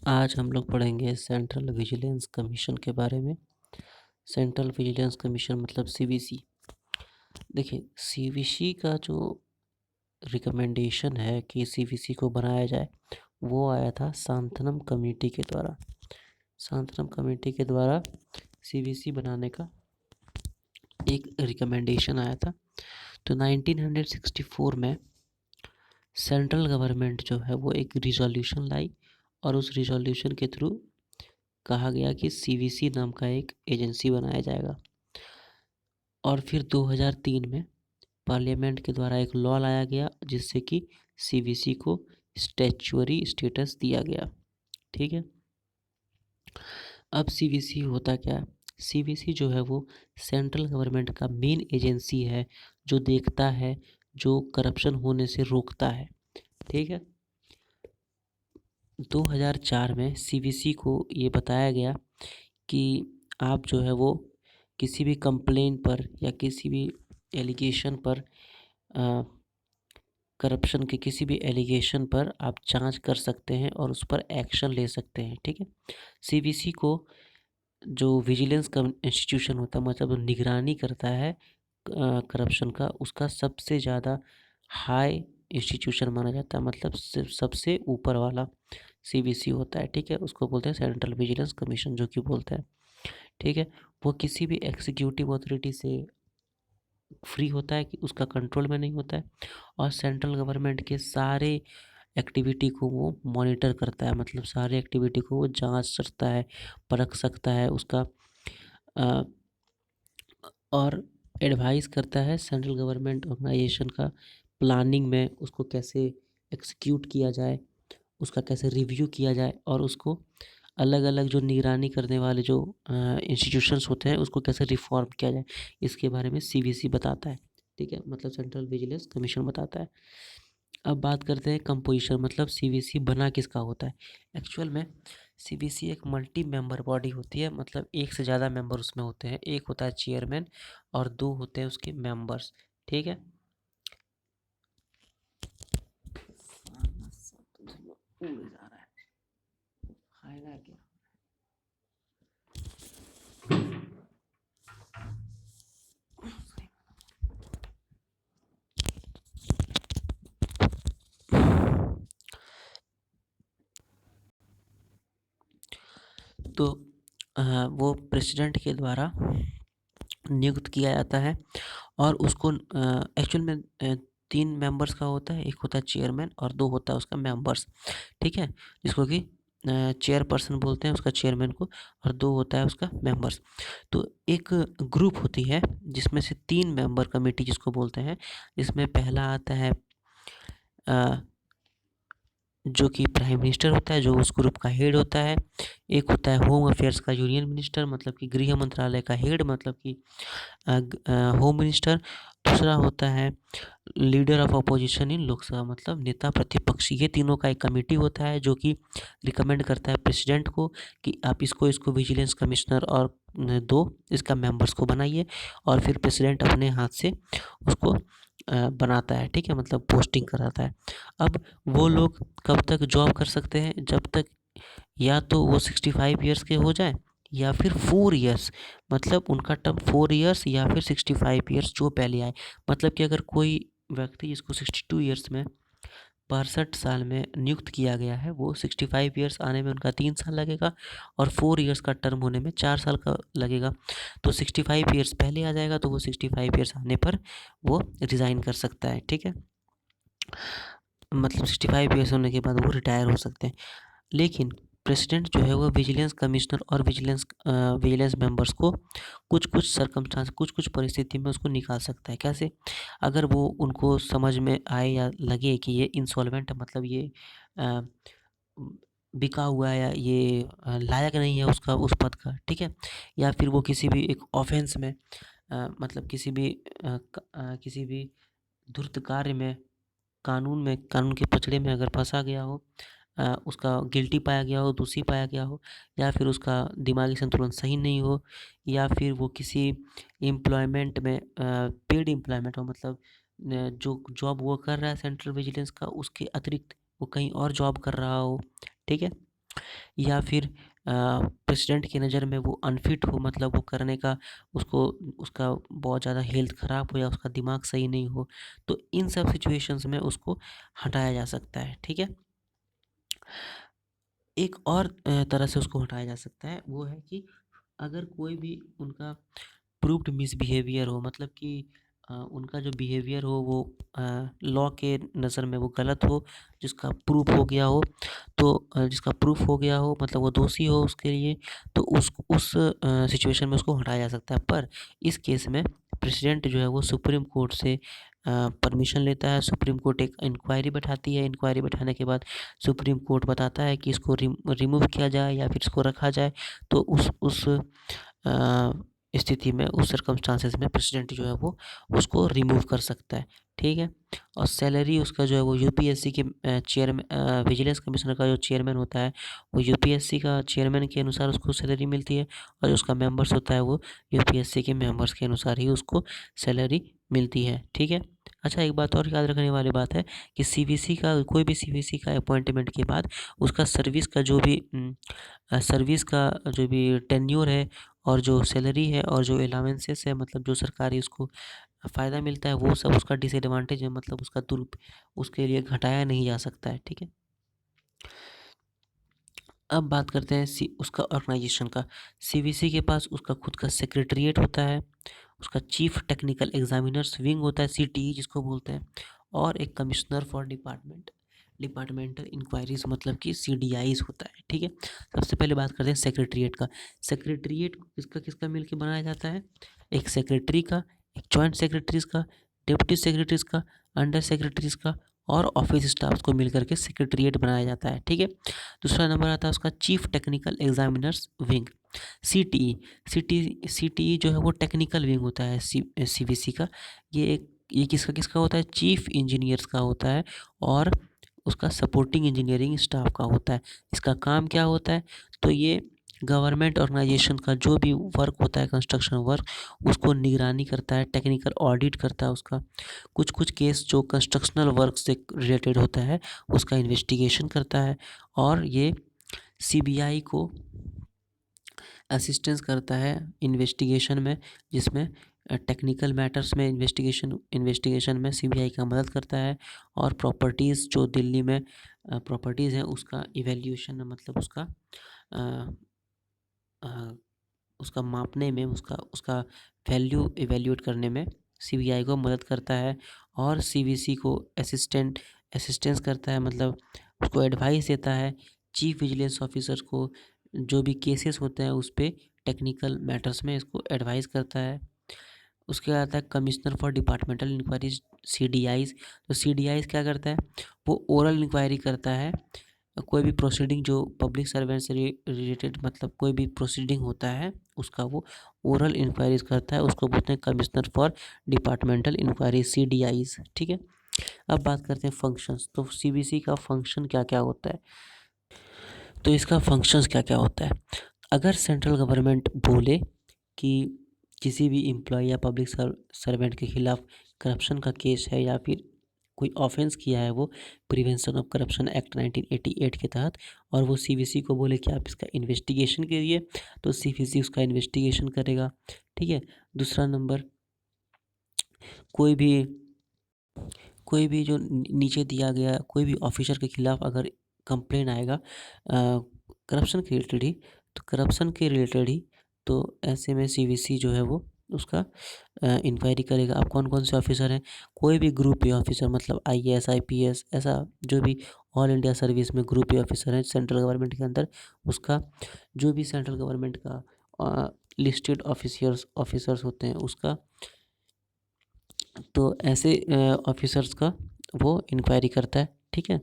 आज हम लोग पढ़ेंगे सेंट्रल विजिलेंस कमीशन के बारे में। सेंट्रल विजिलेंस कमीशन मतलब सीवीसी। देखिए, सीवीसी का जो रिकमेंडेशन है कि सीवीसी को बनाया जाए, वो आया था सांतनम कमेटी के द्वारा। सांतनम कमेटी के द्वारा सीवीसी बनाने का एक रिकमेंडेशन आया था। तो 1964 में सेंट्रल गवर्नमेंट जो है वो एक रिजोल्यूशन लाई और उस रिजोल्यूशन के थ्रू कहा गया कि सीवीसी नाम का एक एजेंसी बनाया जाएगा। और फिर 2003 में पार्लियामेंट के द्वारा एक लॉ लाया गया जिससे कि सीवीसी को स्टैच्यूअरी स्टेटस दिया गया। ठीक है। अब सीवीसी होता क्या है? सीवीसी जो है वो सेंट्रल गवर्नमेंट का मेन एजेंसी है जो देखता है, जो करप्शन होने से रोकता है। ठीक है। 2004 में सीवीसी को ये बताया गया कि आप जो है वो किसी भी कंप्लेन पर या किसी भी एलिगेशन पर करप्शन के किसी भी एलिगेशन पर आप जांच कर सकते हैं और उस पर एक्शन ले सकते हैं। ठीक है। सीवीसी को जो विजिलेंस इंस्टीट्यूशन होता है, मतलब निगरानी करता है करप्शन का, उसका सबसे ज़्यादा हाई इंस्टीट्यूशन माना जाता है, मतलब सबसे ऊपर वाला सीवीसी होता है। ठीक है। उसको बोलते हैं सेंट्रल विजिलेंस कमीशन जो कि बोलते हैं। ठीक है। वो किसी भी एग्जीक्यूटिव अथॉरिटी से फ्री होता है, कि उसका कंट्रोल में नहीं होता है, और सेंट्रल गवर्नमेंट के सारे एक्टिविटी को वो मॉनिटर करता है, मतलब सारे एक्टिविटी को वो जांच सकता है, परख सकता है उसका, अ, और एडवाइस करता है सेंट्रल गवर्नमेंट ऑर्गेनाइजेशन का प्लानिंग में, उसको कैसे एक्सिक्यूट किया जाए, उसका कैसे रिव्यू किया जाए, और उसको अलग अलग जो निगरानी करने वाले जो इंस्टीट्यूशंस होते हैं उसको कैसे रिफॉर्म किया जाए, इसके बारे में सीवीसी बताता है। ठीक है। मतलब सेंट्रल विजिलेंस कमीशन बताता है। अब बात करते हैं कंपोजिशन, मतलब सीवीसी बना किसका होता है। एक्चुअल में सीवीसी एक मल्टी मेंबर बॉडी होती है, मतलब एक से ज़्यादा मेंबर उसमें होते हैं। एक होता है चेयरमैन और दो होते हैं उसके मेंबर्स। ठीक है। उड़ जा रहा है, खाएगा क्या? तो वो प्रेसिडेंट के द्वारा नियुक्त किया जाता है और उसको एक्चुअल में तीन मेंबर्स का होता है। एक होता है चेयरमैन और दो होता है उसका मेंबर्स। ठीक है। जिसको कि चेयरपर्सन बोलते हैं उसका, चेयरमैन को, और दो होता है उसका मेंबर्स। तो एक ग्रुप होती है जिसमें से तीन मेंबर कमेटी जिसको बोलते हैं, जिसमें पहला आता है जो कि प्राइम मिनिस्टर होता है, जो उस ग्रुप का हेड होता है। एक होता है होम अफेयर्स का यूनियन मिनिस्टर, मतलब कि गृह मंत्रालय का हेड, मतलब कि होम मिनिस्टर। दूसरा होता है leader of opposition in Lok Sabha, मतलब नेता प्रतिपक्ष। ये तीनों का एक कमेटी होता है जो कि रिकमेंड करता है प्रेसिडेंट को कि आप इसको इसको विजिलेंस कमिश्नर और दो इसका मेंबर्स को बनाइए, और फिर प्रेसिडेंट अपने हाथ से उसको बनाता है। ठीक है। मतलब पोस्टिंग कराता है। अब वो लोग कब तक जॉब कर सकते हैं? जब तक या तो वो 65 ईयर्स के हो जाए, या फिर 4 ईयर्स, मतलब उनका टर्म 4 ईयर्स या फिर 65 ईयर्स जो पहले आए। मतलब कि अगर कोई व्यक्ति जिसको 62 ईयर्स में 62 साल में नियुक्त किया गया है, वो 65 ईयर्स आने में उनका 3 साल लगेगा, और 4 ईयर्स का टर्म होने में 4 साल का लगेगा। तो 65 ईयर्स पहले आ जाएगा, तो वो 65 ईयर्स आने पर वो रिज़ाइन कर सकता है। ठीक है। मतलब 65 ईयर्स होने के बाद वो रिटायर हो सकते हैं। लेकिन प्रेसिडेंट जो है वो विजिलेंस कमिश्नर और विजिलेंस मेंबर्स को कुछ कुछ सरकमस्टांस, कुछ कुछ परिस्थिति में उसको निकाल सकता है। कैसे? अगर वो उनको समझ में आए या लगे कि ये इंसॉल्वेंट है, मतलब ये अ, बिका हुआ है, या ये लायक नहीं है उसका उस पद का। ठीक है। या फिर वो किसी भी एक ऑफेंस में, मतलब किसी भी धूर्त कार्य में, कानून के पचड़े में अगर फंसा गया हो, उसका गिल्टी पाया गया हो, दोषी पाया गया हो, या फिर उसका दिमागी संतुलन सही नहीं हो, या फिर वो किसी एम्प्लॉयमेंट में पेड एम्प्लॉयमेंट हो, मतलब जो जॉब वो कर रहा है सेंट्रल विजिलेंस का, उसके अतिरिक्त वो कहीं और जॉब कर रहा हो। ठीक है। या फिर प्रेसिडेंट की नज़र में वो अनफिट हो, मतलब वो करने का उसको उसका बहुत ज़्यादा हेल्थ ख़राब हो या उसका दिमाग सही नहीं हो, तो इन सब सिचुएशंस में उसको हटाया जा सकता है, ठीक है। एक और तरह से उसको हटाया जा सकता है, वो है कि अगर कोई भी उनका प्रूव्ड मिसबिहेवियर हो, मतलब कि उनका जो बिहेवियर हो वो लॉ के नज़र में वो गलत हो, जिसका प्रूफ हो गया हो, तो जिसका प्रूफ हो गया हो मतलब वो दोषी हो उसके लिए, तो उस सिचुएशन में उसको हटाया जा सकता है। पर इस केस में प्रेसिडेंट जो है वो सुप्रीम कोर्ट से परमिशन लेता है। सुप्रीम कोर्ट एक इंक्वायरी बैठाती है, इंक्वायरी बैठाने के बाद सुप्रीम कोर्ट बताता है कि इसको रिमूव किया जाए या फिर इसको रखा जाए। तो उस स्थिति में, उस सर्कमस्टांसेस में प्रेसिडेंट जो है वो उसको रिमूव कर सकता है, ठीक है। और सैलरी उसका जो है वो यूपीएससी के चेयरमैन, विजिलेंस कमिश्नर का जो चेयरमैन होता है वो यूपीएससी का चेयरमैन के अनुसार उसको सैलरी मिलती है, और जो उसका मेंबर्स होता है वो यूपीएससी के मेंबर्स के अनुसार ही उसको सैलरी मिलती है, ठीक है। अच्छा, एक बात और याद रखने वाली बात है कि सीवीसी का, कोई भी सीवीसी का अपॉइंटमेंट के बाद उसका सर्विस का जो भी टेन्योर है और जो सैलरी है और जो अलाउंसेस है, मतलब जो सरकारी उसको फ़ायदा मिलता है, वो सब उसका डिसएडवांटेज है, मतलब उसका उसके लिए घटाया नहीं जा सकता है, ठीक है। अब बात करते हैं उसका ऑर्गेनाइजेशन का। सीवीसी के पास उसका खुद का सेक्रेटेरिएट होता है, उसका चीफ टेक्निकल एग्जामिनर्स विंग होता है, सीटीई जिसको बोलते हैं, और एक कमिश्नर फॉर डिपार्टमेंटल इंक्वायरीज मतलब कि सीडीआईज होता है, ठीक है। सबसे पहले बात करते हैं सेक्रेटेरिएट का। सेक्रेटेरिएट किसका किसका मिलकर बनाया जाता है? एक सेक्रेटरी का, एक जॉइंट सेक्रेटरीज का, डिप्टी सेक्रेटरीज का, अंडर सेक्रेटरीज का और ऑफिस स्टाफ को मिलकर के सेक्रेटेरिएट बनाया जाता है, ठीक है। दूसरा नंबर आता है उसका chief technical examiners wing, CTE. CTE जो है वो टेक्निकल विंग होता है सीवीसी का। ये किसका किसका होता है? चीफ इंजीनियर्स का होता है और उसका सपोर्टिंग इंजीनियरिंग स्टाफ का होता है। इसका काम क्या होता है? तो ये गवर्नमेंट ऑर्गेनाइजेशन का जो भी वर्क होता है, कंस्ट्रक्शन वर्क, उसको निगरानी करता है, टेक्निकल ऑडिट करता है उसका। कुछ कुछ केस जो कंस्ट्रक्शनल वर्क से रिलेटेड होता है उसका इन्वेस्टिगेशन करता है, और ये सीबीआई को असिस्टेंस करता है इन्वेस्टिगेशन में, जिसमें टेक्निकल मैटर्स में इन्वेस्टिगेशन में सीबीआई का मदद करता है। और प्रॉपर्टीज़ जो दिल्ली में प्रॉपर्टीज़ हैं उसका इवैल्यूएशन, मतलब अ, अ, उसका मापने में, उसका उसका वैल्यू इवैल्यूएट करने में सीबीआई को मदद करता है। और सीवीसी को असिस्टेंस करता है, मतलब उसको एडवाइस देता है चीफ विजिलेंस ऑफिसर को, जो भी केसेस होते हैं उस पे टेक्निकल मैटर्स में इसको एडवाइस करता है। उसके बाद आता है कमिश्नर फॉर डिपार्टमेंटल इंक्वायरीज, सीडीआईज। तो सीडीआईज क्या करता है? वो ओरल इंक्वायरी करता है। कोई भी प्रोसीडिंग जो पब्लिक सर्वेंट से रिलेटेड, मतलब कोई भी प्रोसीडिंग होता है उसका वो ओरल इंक्वायरीज करता है, उसको बोलते हैं कमिश्नर फॉर डिपार्टमेंटल इंक्वायरी, सीडीआईज, ठीक है। अब बात करते हैं फंक्शंस। तो सीबीसी का फंक्शन क्या क्या होता है? तो इसका फंक्शंस क्या क्या होता है? अगर सेंट्रल गवर्नमेंट बोले कि किसी भी एम्प्लॉय या पब्लिक सर्वेंट के खिलाफ करप्शन का केस है या फिर कोई ऑफेंस किया है वो प्रिवेंशन ऑफ करप्शन एक्ट 1988 के तहत, और वो सीवीसी को बोले कि आप इसका इन्वेस्टिगेशन करिए, तो सीवीसी उसका इन्वेस्टिगेशन करेगा, ठीक है। दूसरा नंबर, कोई भी कोई भी जो नीचे दिया गया कोई भी ऑफिसर के खिलाफ अगर कंप्लेन आएगा करप्शन के रिलेटेड ही, तो करप्शन के रिलेटेड ही, तो ऐसे में सीवीसी जो है वो उसका इंक्वायरी करेगा। अब कौन कौन से ऑफिसर हैं? कोई भी ग्रुप ए ऑफिसर, मतलब आईएएस आईपीएस, ऐसा जो भी ऑल इंडिया सर्विस में ग्रुप ए ऑफिसर हैं सेंट्रल गवर्नमेंट के अंदर, उसका जो भी सेंट्रल गवर्नमेंट का लिस्टेड ऑफिसर्स होते हैं उसका, तो ऐसे ऑफिसर्स का वो इंक्वायरी करता है, ठीक है।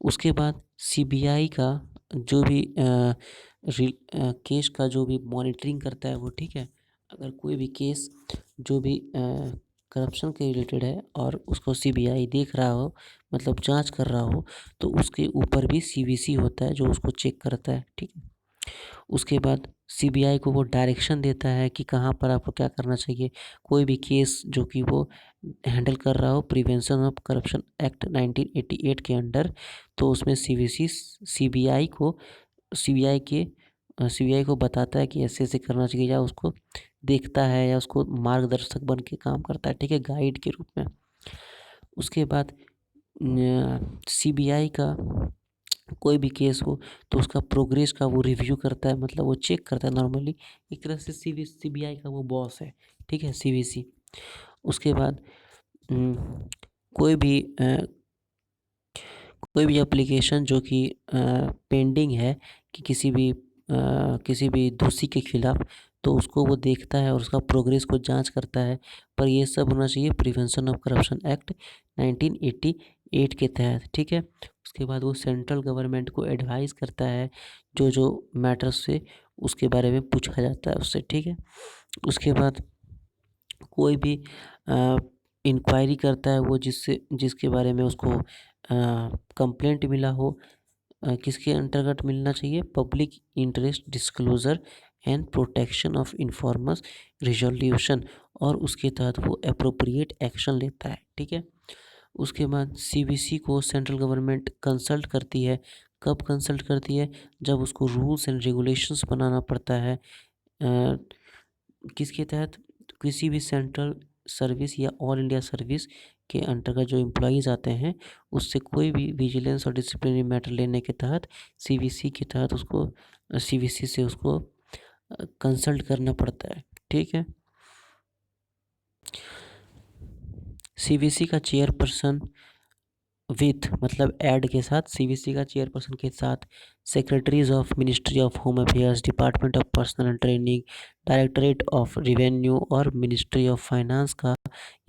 उसके बाद सीबीआई का जो भी केस का जो भी मॉनिटरिंग करता है वो, ठीक है। अगर कोई भी केस जो भी करप्शन के रिलेटेड है और उसको सीबीआई देख रहा हो, मतलब जांच कर रहा हो, तो उसके ऊपर भी सीवीसी होता है जो उसको चेक करता है, ठीक है। उसके बाद सीबीआई को वो डायरेक्शन देता है कि कहाँ पर आपको क्या करना चाहिए। कोई भी केस जो कि वो हैंडल कर रहा हो प्रिवेंशन ऑफ करप्शन एक्ट 1988 के अंडर, तो उसमें सीवीसी सीबीआई को सीबीआई को बताता है कि ऐसे ऐसे करना चाहिए, या उसको देखता है या उसको मार्गदर्शक बन के काम करता है, ठीक है, गाइड के रूप में। उसके बाद सीबीआई का कोई भी केस हो तो उसका प्रोग्रेस का वो रिव्यू करता है, मतलब वो चेक करता है नॉर्मली। एक तरह से सीबीआई का वो बॉस है, ठीक है, सीवीसी। उसके बाद अम, कोई भी एप्लीकेशन जो कि पेंडिंग है कि किसी भी दोषी के खिलाफ, तो उसको वो देखता है और उसका प्रोग्रेस को जांच करता है। पर ये सब होना चाहिए प्रिवेंशन ऑफ करप्शन एक्ट 1988 के तहत, ठीक है। उसके बाद वो सेंट्रल गवर्नमेंट को एडवाइस करता है जो जो मैटर्स से उसके बारे में पूछा जाता है उससे, ठीक है। उसके बाद कोई भी इंक्वायरी करता है वो जिसके बारे में उसको कंप्लेंट मिला हो, किसके अंतर्गत मिलना चाहिए, public interest disclosure and protection of informers resolution, और उसके तहत वो अप्रोप्रिएट एक्शन लेता है, ठीक है। उसके बाद सीबीसी को सेंट्रल गवर्नमेंट कंसल्ट करती है। कब कंसल्ट करती है? जब उसको रूल्स एंड रेगुलेशंस बनाना पड़ता है। किसके तहत? किसी भी सेंट्रल सर्विस या ऑल इंडिया सर्विस के अंतर्गत जो एम्प्लॉयज़ आते हैं, उससे कोई भी विजिलेंस और डिसिप्लिनरी मैटर लेने के तहत सीवीसी के तहत उसको सीवीसी से उसको कंसल्ट करना पड़ता है, ठीक है। सीवीसी का चेयरपर्सन विथ मतलब ऐड के साथ, सीवीसी का चेयरपर्सन के साथ secretaries of ministry of home affairs, department of personal training, directorate of revenue और मिनिस्ट्री ऑफ फाइनेंस का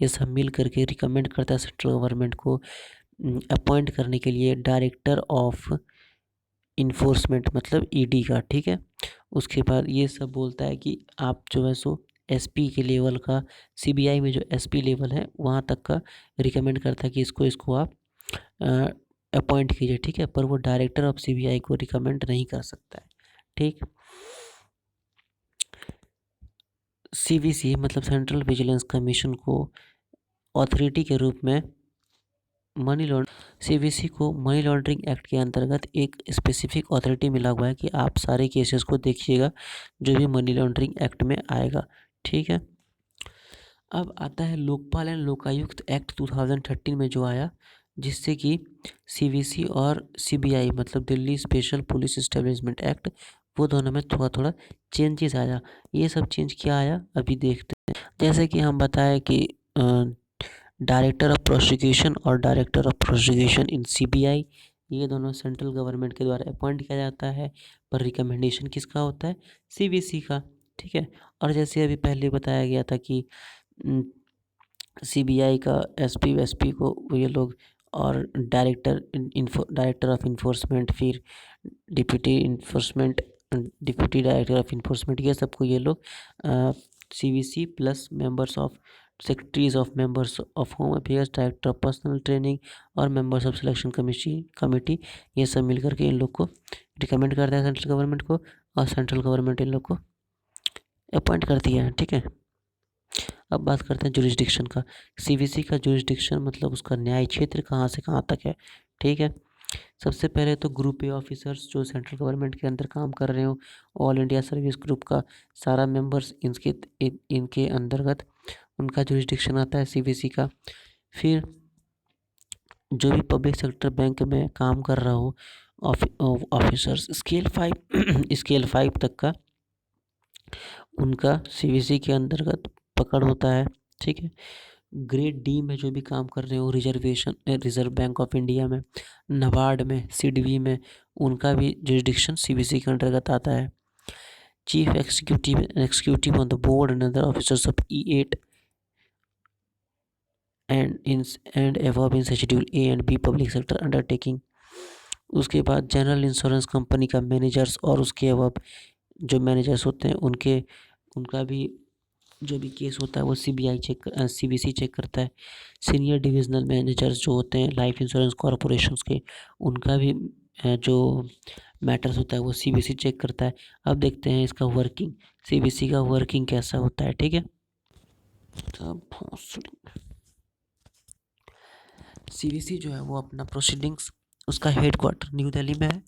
ये सब मिल करके रिकमेंड करता है सेंट्रल गवर्नमेंट को अपॉइंट करने के लिए डायरेक्टर ऑफ इन्फोर्समेंट मतलब ईडी का, ठीक है। उसके बाद ये सब बोलता है कि आप जो है सो एसपी के लेवल का, सीबीआई में जो एसपी लेवल है वहाँ तक का रिकमेंड करता है कि इसको आप अपॉइंट कीजिए, ठीक है। पर वो डायरेक्टर ऑफ सीबीआई को रिकमेंड नहीं कर सकता है, ठीक। सीवीसी मतलब सेंट्रल विजिलेंस कमीशन को अथॉरिटी के रूप में सीवीसी को मनी लॉन्ड्रिंग एक्ट के अंतर्गत एक स्पेसिफिक अथॉरिटी मिला हुआ है कि आप सारे केसेस को देखिएगा जो भी मनी लॉन्ड्रिंग एक्ट में आएगा, ठीक है। अब आता है लोकपाल एंड लोकायुक्त एक्ट 2013 में जो आया, जिससे कि सीवीसी और सीबीआई मतलब Delhi special police establishment act, वो दोनों में थोड़ा थोड़ा चेंजेस आया। ये सब चेंज क्या आया अभी देखते हैं। जैसे कि हम बताएं कि डायरेक्टर ऑफ प्रोसिक्यूशन और director of prosecution in CBI, ये दोनों सेंट्रल गवर्नमेंट के द्वारा अपॉइंट किया जाता है, पर रिकमेंडेशन किसका होता है? सीवीसी का, ठीक है। और जैसे अभी पहले बताया गया था कि सीबीआई का एसपी को ये लोग, और डायरेक्टर ऑफ इन्फोर्समेंट, फिर डिप्टी डायरेक्टर ऑफ इन्फोर्समेंट, ये सबको ये लोग CVC plus members of secretaries of members of home affairs, director of personal training और मेंबर्स ऑफ सिलेक्शन कमेटी, ये सब मिल करके इन लोग को रिकमेंड करता है सेंट्रल गवर्नमेंट को, और सेंट्रल गवर्नमेंट इन लोग को अपॉइंट करती है, ठीक है। अब बात करते हैं जुरिस्डिक्शन का। सीवीसी का जुरिस्डिक्शन मतलब उसका न्याय क्षेत्र कहाँ से कहाँ तक है, ठीक है। सबसे पहले तो ग्रुप ए ऑफिसर्स जो सेंट्रल गवर्नमेंट के अंदर काम कर रहे हो, ऑल इंडिया सर्विस ग्रुप का सारा मेंबर्स इनके अंतर्गत उनका जुरिस्डिक्शन आता है सीवीसी का। फिर जो भी पब्लिक सेक्टर बैंक में काम कर रहा हो ऑफिसर्स स्केल 5 तक का, उनका सीवीसी के अंतर्गत पकड़ होता है, ठीक है। ग्रेड डी में जो भी काम कर रहे हो रिजर्व बैंक ऑफ इंडिया में, नबार्ड में, सिडबी में, उनका भी जुरिस्डिक्शन सीबीसी के अंतर्गत आता है। Chief executive on the board and other officers of E8 and above in schedule A and B public sector undertaking. उसके बाद जनरल इंश्योरेंस कंपनी का मैनेजर्स और उसके अबव जो मैनेजर्स होते हैं उनका भी जो भी केस होता है वो सीबीसी चेक करता है। सीनियर डिविजनल मैनेजर्स जो होते हैं लाइफ इंश्योरेंस कॉरपोरेशंस के, उनका भी जो मैटर्स होता है वो सीबीसी चेक करता है। अब देखते हैं इसका वर्किंग, सीबीसी का वर्किंग कैसा होता है, ठीक है। सीबीसी जो है वो अपना प्रोसीडिंग्स, उसका हेड क्वार्टर न्यू दिल्ली में है।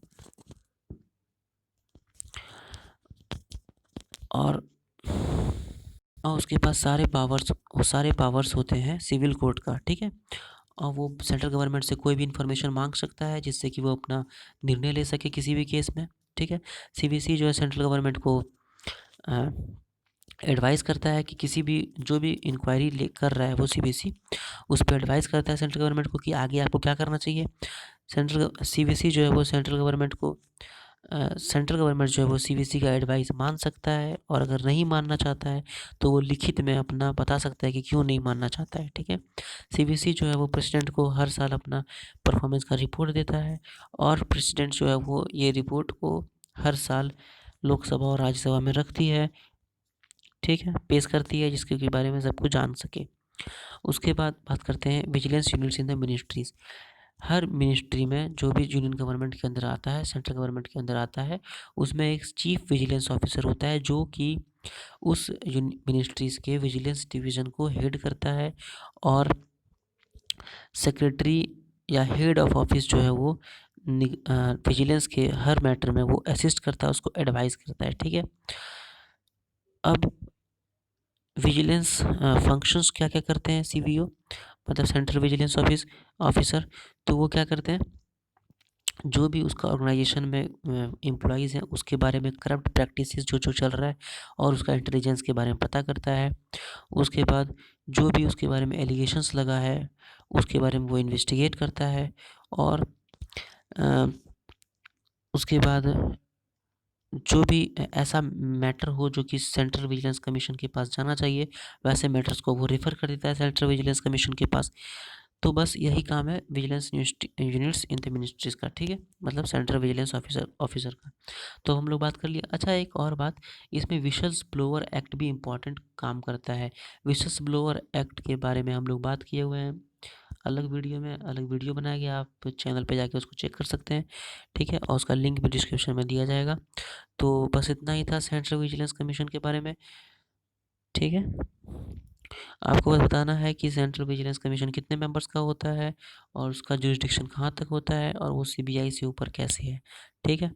और उसके पास सारे पावर्स होते हैं सिविल कोर्ट का, ठीक है। और वो सेंट्रल गवर्नमेंट से कोई भी इन्फॉर्मेशन मांग सकता है जिससे कि वो अपना निर्णय ले सके किसी भी केस में, ठीक है। सीबीसी जो है सेंट्रल गवर्नमेंट को एडवाइस करता है कि किसी भी जो भी इंक्वायरी कर रहा है वो सीबीसी उस पर एडवाइस करता है सेंट्रल गवर्नमेंट को कि आगे आपको क्या करना चाहिए। सीबीसी जो है वो सेंट्रल गवर्नमेंट जो है वो सीबीसी का एडवाइस मान सकता है, और अगर नहीं मानना चाहता है तो वो लिखित में अपना बता सकता है कि क्यों नहीं मानना चाहता है, ठीक है। सीबीसी जो है वो प्रेसिडेंट को हर साल अपना परफॉर्मेंस का रिपोर्ट देता है, और प्रेसिडेंट जो है वो ये रिपोर्ट को हर साल लोकसभा और राज्यसभा में रखती है, ठीक है, पेश करती है, जिसके बारे में सबको जान सके। उसके बाद बात करते हैं vigilance units in the ministries. Her ministry में जो भी यूनियन गवर्नमेंट के अंदर आता है, सेंट्रल गवर्नमेंट के अंदर आता है, उसमें एक चीफ विजिलेंस ऑफिसर होता है जो कि उस मिनिस्ट्रीज के विजिलेंस डिवीज़न को हेड करता है, और सेक्रेटरी या हेड ऑफ ऑफिस जो है वो विजिलेंस के हर मैटर में वो असिस्ट करता है, उसको एडवाइस करता है, ठीक है। अब विजिलेंस फंक्शंस क्या क्या करते हैं सीवीओ, मतलब सेंट्रल विजिलेंस ऑफिसर, तो वो क्या करते हैं, जो भी उसका ऑर्गेनाइजेशन में एम्प्लॉयज़ हैं उसके बारे में करप्ट प्रैक्टिसेस जो जो चल रहा है और उसका इंटेलिजेंस के बारे में पता करता है। उसके बाद जो भी उसके बारे में एलिगेशंस लगा है उसके बारे में वो इन्वेस्टिगेट करता है, और अ, उसके बाद जो भी ऐसा मैटर हो जो कि सेंट्रल विजिलेंस कमीशन के पास जाना चाहिए, वैसे मैटर्स को वो रेफ़र कर देता है सेंट्रल विजिलेंस कमीशन के पास। तो बस यही काम है vigilance units in the ministries का, ठीक है, मतलब सेंट्रल विजिलेंस ऑफिसर का। तो हम लोग बात कर लिए। अच्छा, एक और बात, इसमें विशेस ब्लोअर एक्ट भी इम्पॉर्टेंट काम करता है। विशेस ब्लोअर एक्ट के बारे में हम लोग बात किए हुए हैं, अलग वीडियो बनाया गया, आप चैनल पे जाके उसको चेक कर सकते हैं, ठीक है, और उसका लिंक भी डिस्क्रिप्शन में दिया जाएगा। तो बस इतना ही था सेंट्रल विजिलेंस कमीशन के बारे में, ठीक है। आपको बस बताना है कि सेंट्रल विजिलेंस कमीशन कितने मेंबर्स का होता है, और उसका जुरिसडिक्शन कहाँ तक होता है, और वो सीबीआई से ऊपर कैसे है, ठीक है।